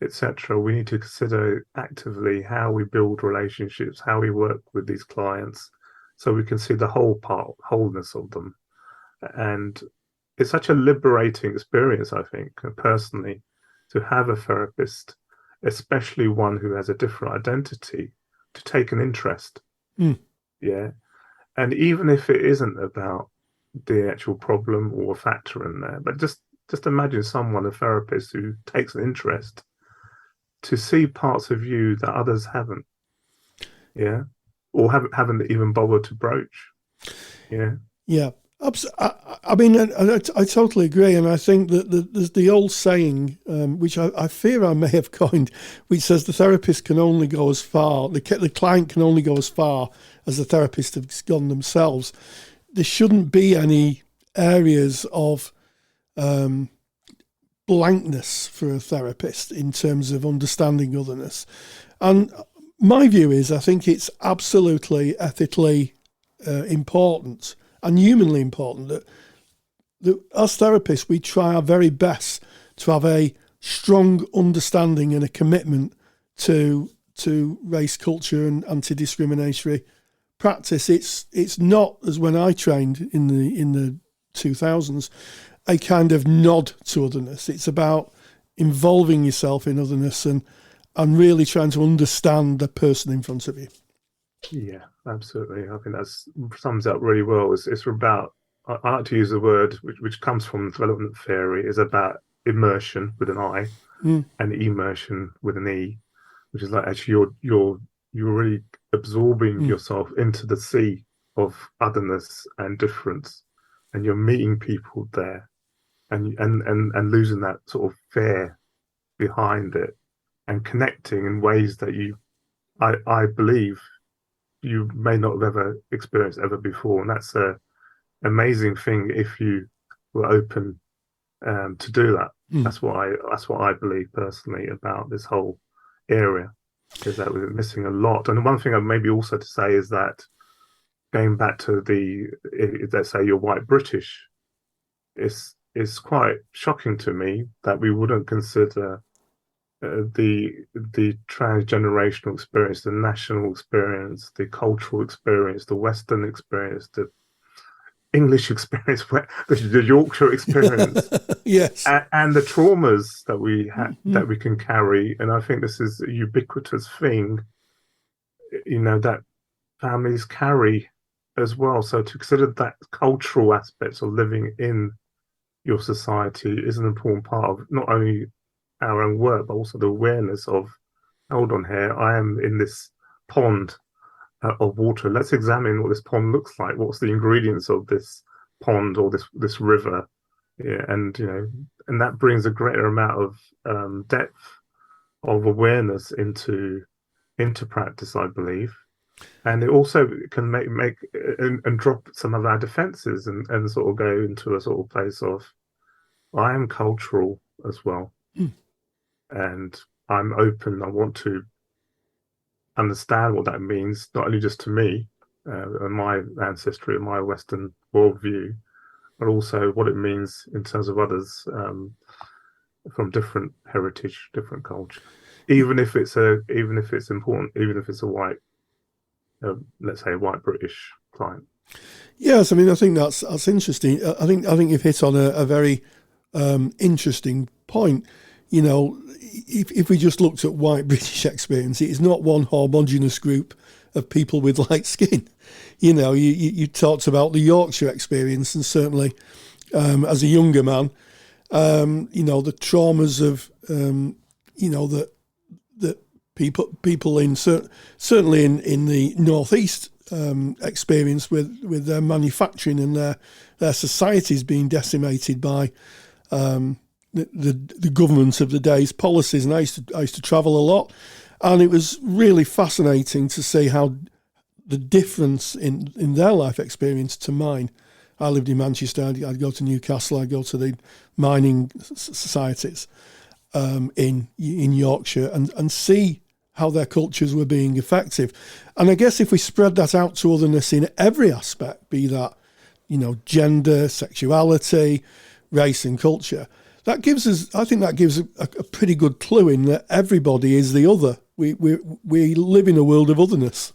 etc. We need to consider actively how we build relationships, how we work with these clients, so we can see the wholeness of them. And it's such a liberating experience, I think, personally, to have a therapist, especially one who has a different identity, to take an interest. Yeah. And even if it isn't about the actual problem or factor in there, but just imagine a therapist who takes an interest to see parts of you that others haven't, yeah, or haven't even bothered to broach. Yeah. I mean, I totally agree, and I think that there's the old saying, which I fear I may have coined, which says the therapist can only go as far, the client can only go as far as the therapist has gone themselves. There shouldn't be any areas of blankness for a therapist in terms of understanding otherness. And my view is, I think it's absolutely ethically important and humanly important that as therapists, we try our very best to have a strong understanding and a commitment to race, culture and anti-discriminatory practice. It's not, as when I trained in the 2000s, a kind of nod to otherness. It's about involving yourself in otherness and really trying to understand the person in front of you. Yeah, absolutely. I think that sums up really well. It's about, I like to use the word which comes from development theory, is about immersion with an I and immersion with an E, which is like actually you're really absorbing yourself into the sea of otherness and difference, and you're meeting people there, and losing that sort of fear behind it, and connecting in ways that I believe you may not have ever experienced ever before. And that's a amazing thing if you were open to do that. That's what I believe personally about this whole area, is that we're missing a lot. And one thing I maybe also to say is that, going back to let's say you're white British, it's quite shocking to me that we wouldn't consider the transgenerational experience, the national experience, the cultural experience, the Western experience, the English experience, the Yorkshire experience, yes, and the traumas that we that we can carry. And I think this is a ubiquitous thing, that families carry as well. So to consider that cultural aspects of living in your society is an important part of not only our own work, but also the awareness of, hold on here, I am in this pond of water. Let's examine what this pond looks like. What's the ingredients of this pond or this river? Yeah, and and that brings a greater amount of depth of awareness into practice, I believe. And it also can make and drop some of our defenses and sort of go into a sort of place of, I am cultural as well. And I'm open. I want to understand what that means, not only just to me and my ancestry and my Western worldview, but also what it means in terms of others from different heritage, different culture. Even if it's important, even if it's a white, let's say, a white British client. Yes, I mean, I think that's interesting. I think you've hit on a very interesting point. If we just looked at white British experience, it is not one homogenous group of people with light skin. You talked about the Yorkshire experience, and certainly as a younger man, the traumas of, that people in certainly in the northeast experience with their manufacturing and their societies being decimated by the government of the day's policies. And I used to travel a lot, and it was really fascinating to see how the difference in their life experience to mine. I lived in Manchester. I'd go to Newcastle. I'd go to the mining societies in Yorkshire and see how their cultures were being effective. And I guess if we spread that out to otherness in every aspect, be that, gender, sexuality, race and culture, I think that gives a pretty good clue in that everybody is the other. We live in a world of otherness.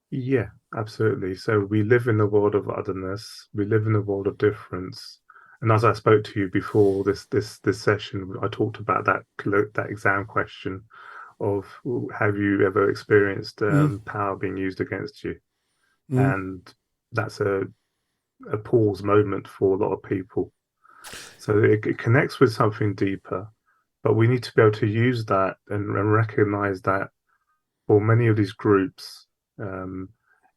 Yeah, absolutely. So we live in a world of otherness. We live in a world of difference. And as I spoke to you before this session, I talked about that exam question of, have you ever experienced power being used against you? And that's a pause moment for a lot of people. So it connects with something deeper, but we need to be able to use that and recognize that for many of these groups,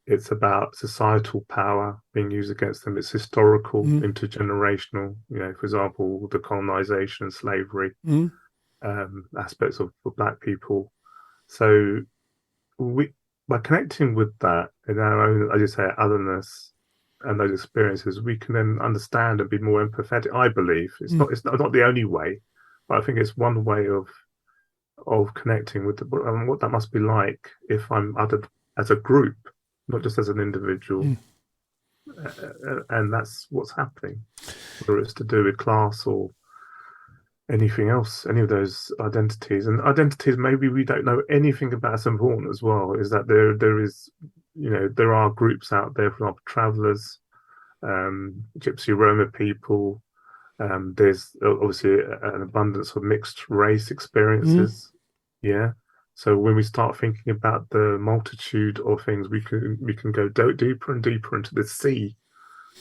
it's about societal power being used against them. It's historical, intergenerational, for example, the colonization and slavery aspects of Black people. So by connecting with that in our own, as you say, otherness and those experiences, we can then understand and be more empathetic. I believe it's not the only way, but I think it's one way of connecting with what that must be like if I'm othered as a group, not just as an individual. And that's what's happening, whether it's to do with class or anything else, any of those identities. And identities maybe we don't know anything about as important as well, is that there are groups out there, for example, travellers, Gypsy Roma people. There's obviously an abundance of mixed race experiences. Yeah. So when we start thinking about the multitude of things, we can go deeper and deeper into the sea,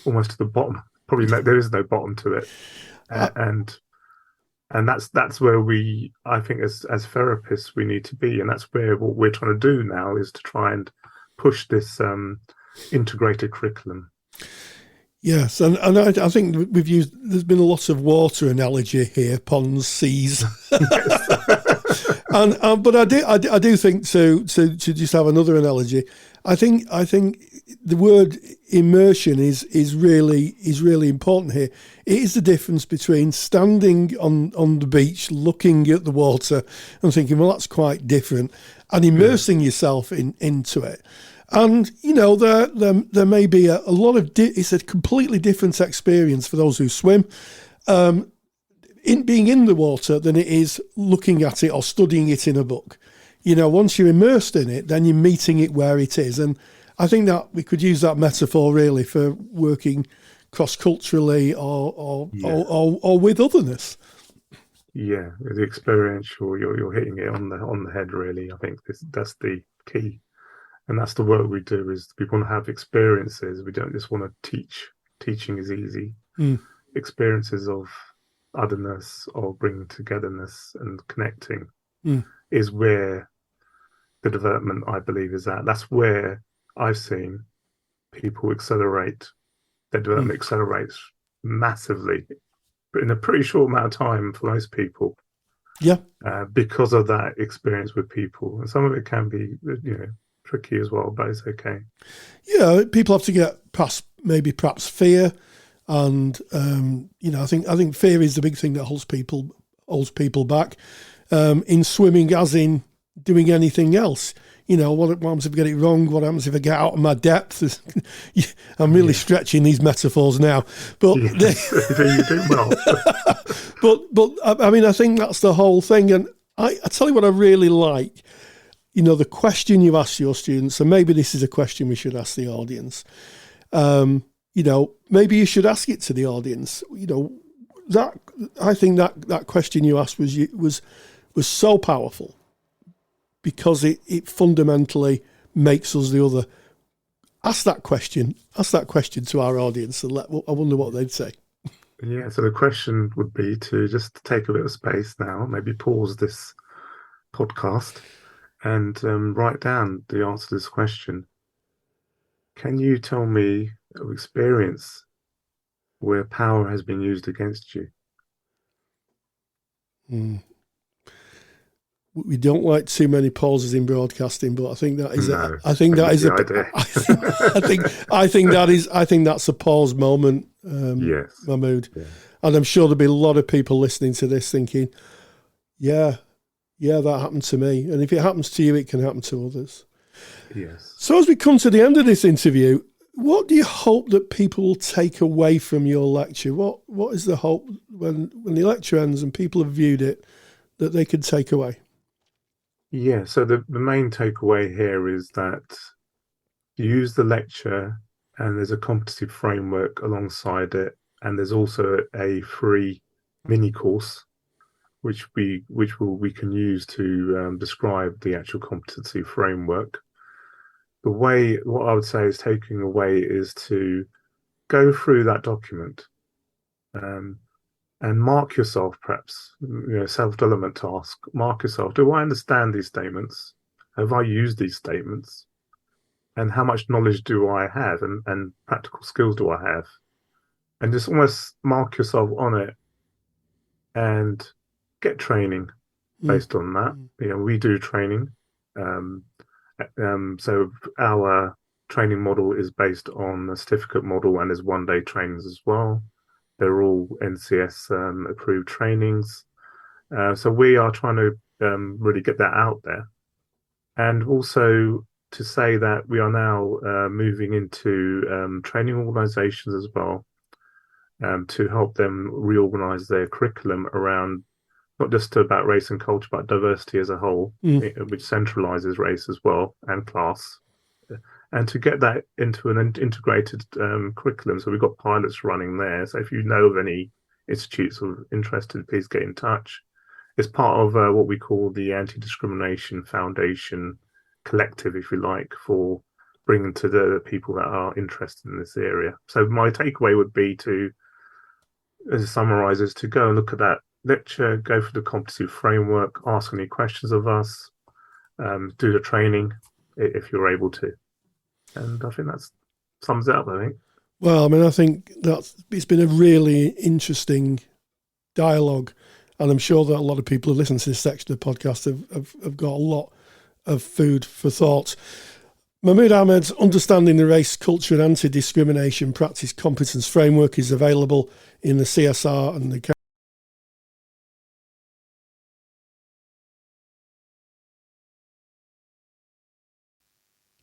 almost to the bottom. Probably there is no bottom to it, and that's where I think as therapists we need to be, and that's where what we're trying to do now is to try and push this integrated curriculum. Yes, and I think there's been a lot of water analogy here, ponds, seas. But I do think to just have another analogy. I think the word immersion is really important here. It is the difference between standing on the beach, looking at the water, and thinking, well, that's quite different, and immersing yourself into it. And there may be a lot of it's a completely different experience for those who swim. In being in the water than it is looking at it or studying it in a book. Once you're immersed in it, then you're meeting it where it is. And I think that we could use that metaphor really for working cross-culturally or with otherness. Yeah, the experiential, you're hitting it on the head really. I think that's the key. And that's the work we do, is we want to have experiences. We don't just want to teach. Teaching is easy. Experiences of otherness or bringing togetherness and connecting is where the development, I believe, is at. That's where I've seen people accelerate. Their development accelerates massively, but in a pretty short amount of time for most people. Yeah. Because of that experience with people. And some of it can be, tricky as well, but it's okay. Yeah, people have to get past perhaps fear. And I think fear is the big thing that holds people back in swimming, as in doing anything else. What happens if I get it wrong? What happens if I get out of my depth? I'm really stretching these metaphors now, but you do well. but I think that's the whole thing. And I tell you what I really like. The question you ask your students, and maybe this is a question we should ask the audience. Maybe you should ask it to the audience. That I think that question you asked was so powerful because it fundamentally makes us the other. Ask that question to our audience, and I wonder what they'd say. Yeah. So the question would be to just take a bit of space now, maybe pause this podcast, and write down the answer to this question. Can you tell me of experience where power has been used against you? We don't like too many pauses in broadcasting, but I think that is. No, I think that is the a. idea. I think that is. I think that's a pause moment, Yes, Mamood. yeah. And I'm sure there'll be a lot of people listening to this thinking, "Yeah, that happened to me." And if it happens to you, it can happen to others. Yes. So as we come to the end of this interview, what do you hope that people will take away from your lecture? What is the hope when the lecture ends and people have viewed it that they can take away? Yeah, so the main takeaway here is that you use the lecture and there's a competency framework alongside it, and there's also a free mini course which we can use to describe the actual competency framework. What I would say is taking away is to go through that document and mark yourself, perhaps, self-development task. Mark yourself. Do I understand these statements? Have I used these statements? And how much knowledge do I have and practical skills do I have? And just almost mark yourself on it and get training based on that. We do training. So our training model is based on a certificate model, and there's one-day trainings as well. They're all NCS approved trainings. So we are trying to really get that out there. And also to say that we are now moving into training organizations as well, to help them reorganize their curriculum around not just about race and culture, but diversity as a whole, which centralizes race as well and class. And to get that into an integrated curriculum. So we've got pilots running there. So if you know of any institutes or interested, please get in touch. It's part of what we call the Anti-Discrimination Foundation collective, if you like, for bringing to the people that are interested in this area. So my takeaway would be to, as it summarizes, to go and look at that lecture, go through the competency framework, ask any questions of us, do the training if you're able to. And I think that sums it up, I think. Well, I mean, I think that it's been a really interesting dialogue, and I'm sure that a lot of people who listen to this section of the podcast have got a lot of food for thought. Mamood Ahmad's Understanding the Race, Culture and Anti-Discrimination Practice Competence Framework is available in the CSR and the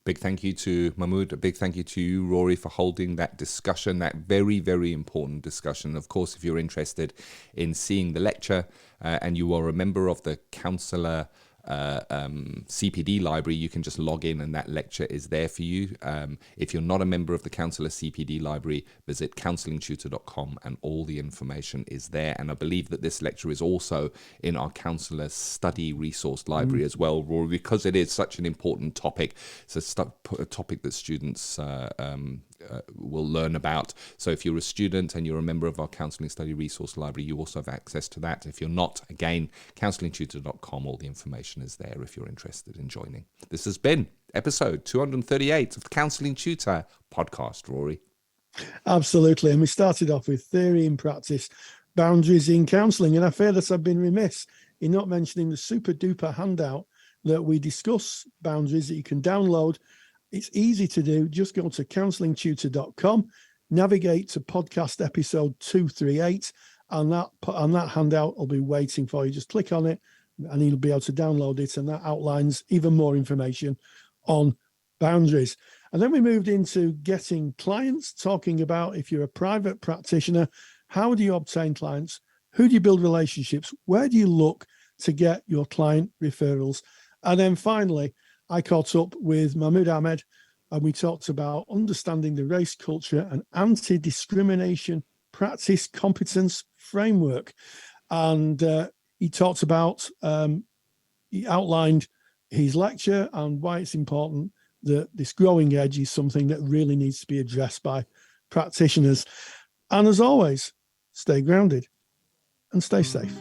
Big thank you to Mamood. A big thank you to you, Rory, for holding that discussion, that very, very important discussion. Of course, if you're interested in seeing the lecture and you are a member of the Counsellor CPD library, you can just log in and that lecture is there for you. If you're not a member of the Counsellor CPD library, visit counsellingtutor.com and all the information is there. And I believe that this lecture is also in our Counsellor Study Resource Library as well, Rory, because it is such an important topic. It's a topic that students will learn about. So if you're a student and you're a member of our Counselling Study Resource Library, you also have access to that. If you're not, again, counsellingtutor.com, all the information is there if you're interested in joining. This has been episode 238 of the Counselling Tutor Podcast, Rory. Absolutely. And we started off with theory and practice, boundaries in counselling. And I fear that I've been remiss in not mentioning the super duper handout that we discuss boundaries that you can download. It's easy to do. Just go to counsellingtutor.com, navigate to podcast episode 238, and that handout will be waiting for you. Just click on it and you'll be able to download it, and that outlines even more information on boundaries. And then we moved into getting clients, talking about if you're a private practitioner, how do you obtain clients? Who do you build relationships? Where do you look to get your client referrals? And then finally, I caught up with Mamood Ahmad and we talked about understanding the race, culture and anti-discrimination practice competence framework. And he talked about, he outlined his lecture and why it's important that this growing edge is something that really needs to be addressed by practitioners. And as always, stay grounded and stay safe.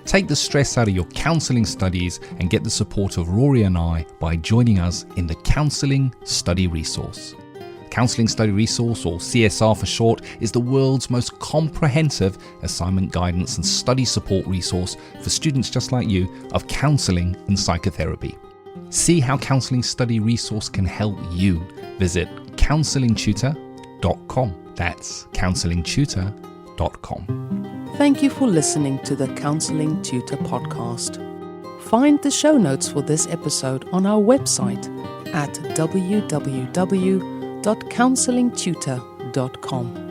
Take the stress out of your counselling studies and get the support of Rory and I by joining us in the Counselling Study Resource. Counselling Study Resource, or CSR for short, is the world's most comprehensive assignment guidance and study support resource for students just like you of counselling and psychotherapy. See how Counselling Study Resource can help you. Visit counsellingtutor.com. That's counsellingtutor.com. Thank you for listening to the Counselling Tutor Podcast. Find the show notes for this episode on our website at www.counsellingtutor.com.